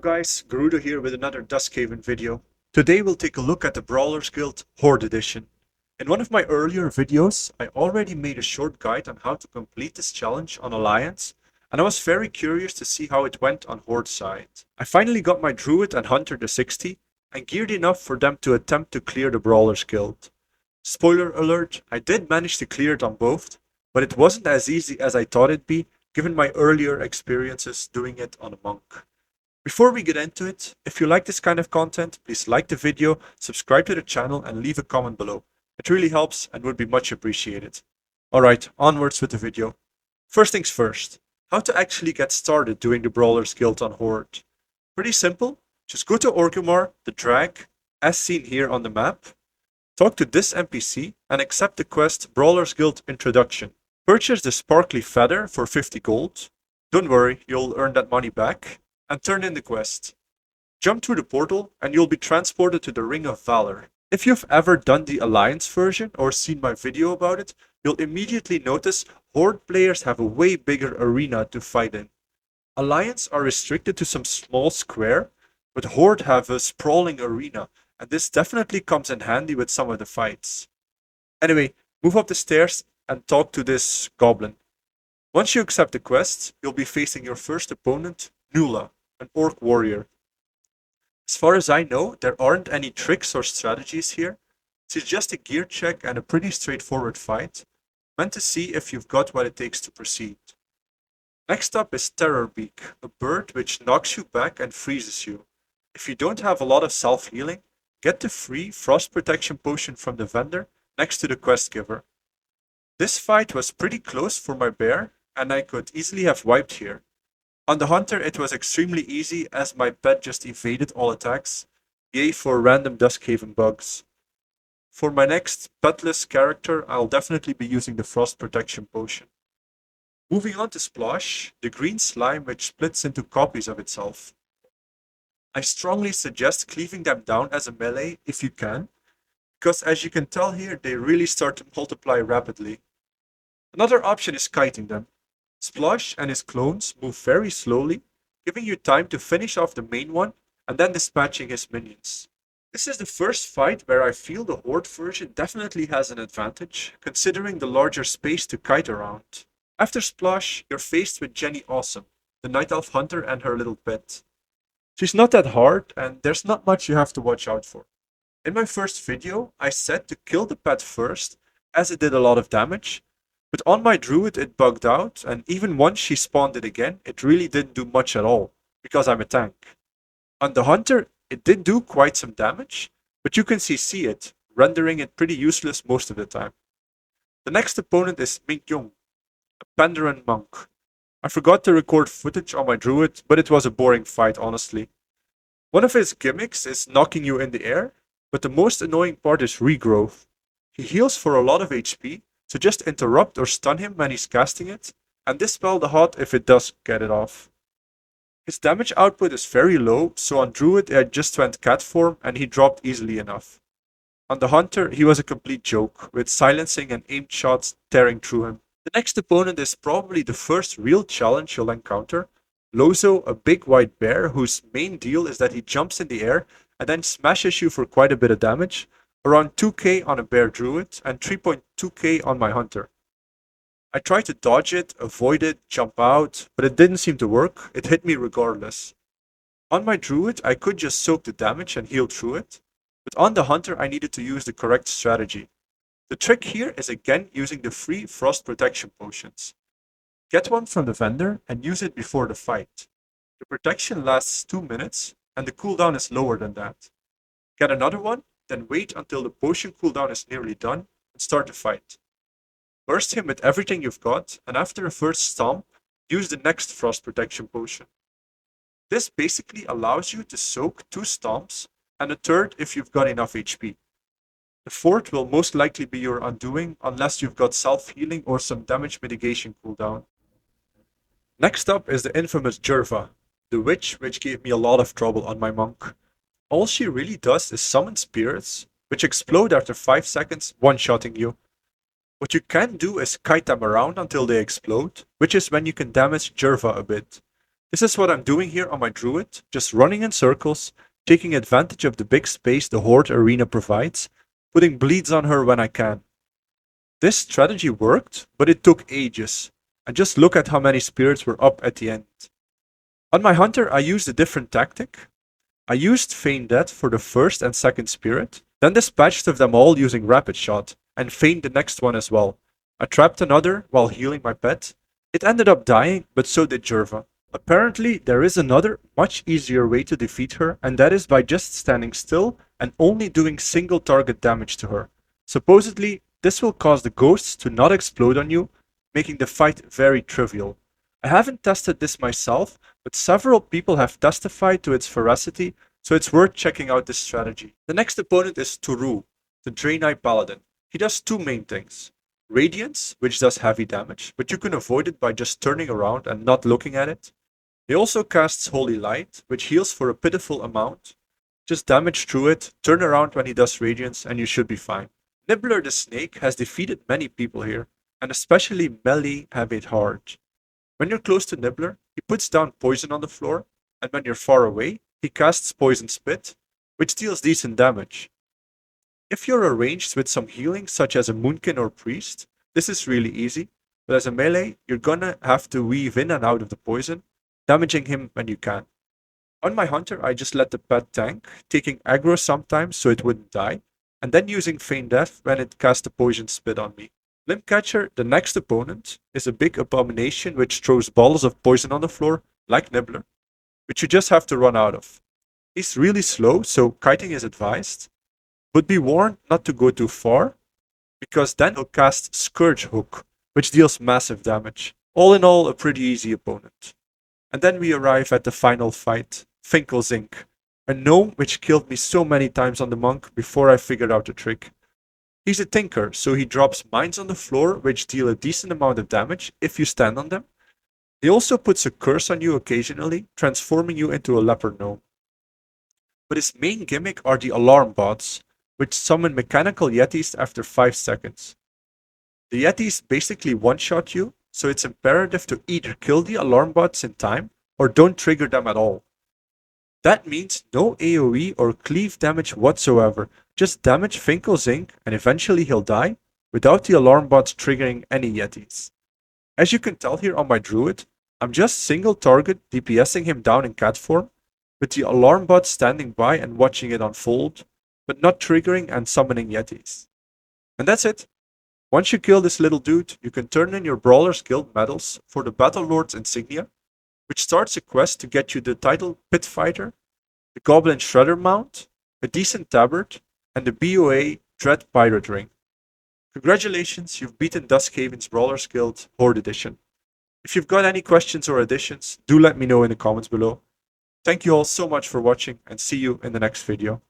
Guys, Gerudo here with another Duskhaven video. Today we'll take a look at the Brawler's Guild HORDE edition. In one of my earlier videos, I already made a short guide on how to complete this challenge on Alliance, and I was very curious to see how it went on HORDE side. I finally got my druid and hunter to 60, and geared enough for them to attempt to clear the Brawler's Guild. Spoiler alert, I did manage to clear it on both, but it wasn't as easy as I thought it'd be, given my earlier experiences doing it on a monk. Before we get into it, if you like this kind of content, please like the video, subscribe to the channel and leave a comment below. It really helps and would be much appreciated. Alright, onwards with the video. First things first, how to actually get started doing the Brawler's Guild on HORDE. Pretty simple, just go to Orgrimmar, the drag, as seen here on the map, talk to this NPC and accept the quest Brawler's Guild Introduction. Purchase the sparkly feather for 50 gold. Don't worry, you'll earn that money back. And turn in the quest. Jump through the portal and you'll be transported to the Ring of Valor. If you've ever done the Alliance version or seen my video about it, you'll immediately notice HORDE players have a way bigger arena to fight in. Alliance are restricted to some small square, but HORDE have a sprawling arena, and this definitely comes in handy with some of the fights. Anyway, move up the stairs and talk to this goblin. Once you accept the quest, you'll be facing your first opponent, Nula, an orc warrior. As far as I know, there aren't any tricks or strategies here. It's just a gear check and a pretty straightforward fight, meant to see if you've got what it takes to proceed. Next up is Terrorbeak, a bird which knocks you back and freezes you. If you don't have a lot of self-healing, get the free frost protection potion from the vendor next to the quest giver. This fight was pretty close for my bear, and I could easily have wiped here. On the hunter it was extremely easy as my pet just evaded all attacks, yay for random Duskhaven bugs. For my next petless character I'll definitely be using the frost protection potion. Moving on to Splosh, the green slime which splits into copies of itself. I strongly suggest cleaving them down as a melee if you can, because as you can tell here they really start to multiply rapidly. Another option is kiting them. Splosh and his clones move very slowly, giving you time to finish off the main one and then dispatching his minions. This is the first fight where I feel the HORDE version definitely has an advantage, considering the larger space to kite around. After Splosh, you're faced with Jenny Awesome, the Night Elf Hunter and her little pet. She's not that hard and there's not much you have to watch out for. In my first video, I said to kill the pet first, as it did a lot of damage. But on my druid it bugged out, and even once she spawned it again, it really didn't do much at all, because I'm a tank. On the hunter, it did do quite some damage, but you can CC it, rendering it pretty useless most of the time. The next opponent is Mingyong, a Pandaren monk. I forgot to record footage on my druid, but it was a boring fight honestly. One of his gimmicks is knocking you in the air, but the most annoying part is regrowth. He heals for a lot of HP, so just interrupt or stun him when he's casting it, and dispel the hot if it does get it off. His damage output is very low, so on druid I just went cat form and he dropped easily enough. On the hunter he was a complete joke, with silencing and aimed shots tearing through him. The next opponent is probably the first real challenge you'll encounter, Lozo, a big white bear whose main deal is that he jumps in the air and then smashes you for quite a bit of damage, around 2k on a bear druid and 3.2k on my hunter. I tried to dodge it, avoid it, jump out, but it didn't seem to work. It hit me regardless. On my druid I could just soak the damage and heal through it, but on the hunter I needed to use the correct strategy. The trick here is again using the free frost protection potions. Get one from the vendor and use it before the fight. The protection lasts 2 minutes and the cooldown is lower than that. Get another one, then wait until the potion cooldown is nearly done and start the fight. Burst him with everything you've got, and after a first stomp, use the next frost protection potion. This basically allows you to soak 2 stomps, and a third if you've got enough HP. The fourth will most likely be your undoing unless you've got self-healing or some damage mitigation cooldown. Next up is the infamous Jerva, the witch which gave me a lot of trouble on my monk. All she really does is summon spirits, which explode after 5 seconds, one-shotting you. What you can do is kite them around until they explode, which is when you can damage Jerva a bit. This is what I'm doing here on my druid, just running in circles, taking advantage of the big space the Horde arena provides, putting bleeds on her when I can. This strategy worked, but it took ages, and just look at how many spirits were up at the end. On my hunter I used a different tactic. I used Feign Death for the first and second spirit, then dispatched of them all using Rapid Shot, and feigned the next one as well. I trapped another while healing my pet. It ended up dying, but so did Jerva. Apparently, there is another, much easier way to defeat her, and that is by just standing still and only doing single target damage to her. Supposedly, this will cause the ghosts to not explode on you, making the fight very trivial. I haven't tested this myself, but several people have testified to its veracity, so it's worth checking out this strategy. The next opponent is Turu, the Draenei Paladin. He does two main things. Radiance, which does heavy damage, but you can avoid it by just turning around and not looking at it. He also casts Holy Light, which heals for a pitiful amount. Just damage through it, turn around when he does Radiance, and you should be fine. Nibbler the Snake has defeated many people here, and especially melee have it hard. When you're close to Nibbler, he puts down poison on the floor, and when you're far away, he casts Poison Spit, which deals decent damage. If you're arranged with some healing, such as a Moonkin or Priest, this is really easy, but as a melee, you're gonna have to weave in and out of the poison, damaging him when you can. On my hunter, I just let the pet tank, taking aggro sometimes so it wouldn't die, and then using Feign Death when it cast a Poison Spit on me. Limpcatcher, the next opponent, is a big abomination which throws balls of poison on the floor, like Nibbler, which you just have to run out of. He's really slow, so kiting is advised, but be warned not to go too far, because then he'll cast Scourge Hook, which deals massive damage. All in all, a pretty easy opponent. And then we arrive at the final fight, Finkelzink, a gnome which killed me so many times on the monk before I figured out the trick. He's a tinker, so he drops mines on the floor which deal a decent amount of damage if you stand on them. He also puts a curse on you occasionally, transforming you into a leopard gnome. But his main gimmick are the alarm bots, which summon mechanical yetis after 5 seconds. The yetis basically one-shot you, so it's imperative to either kill the alarm bots in time or don't trigger them at all. That means no AoE or cleave damage whatsoever, just damage Finkelzink and eventually he'll die without the alarm bots triggering any yetis. As you can tell here on my druid, I'm just single target DPSing him down in cat form, with the alarm bot standing by and watching it unfold, but not triggering and summoning yetis. And that's it. Once you kill this little dude, you can turn in your Brawler's Guild medals for the Battle Lord's Insignia, which starts a quest to get you the title Pit Fighter, the Goblin Shredder mount, a decent tabard, and the BOA Dread Pirate Ring. Congratulations, you've beaten Duskhaven's Brawler's Guild Horde Edition. If you've got any questions or additions, do let me know in the comments below. Thank you all so much for watching and see you in the next video.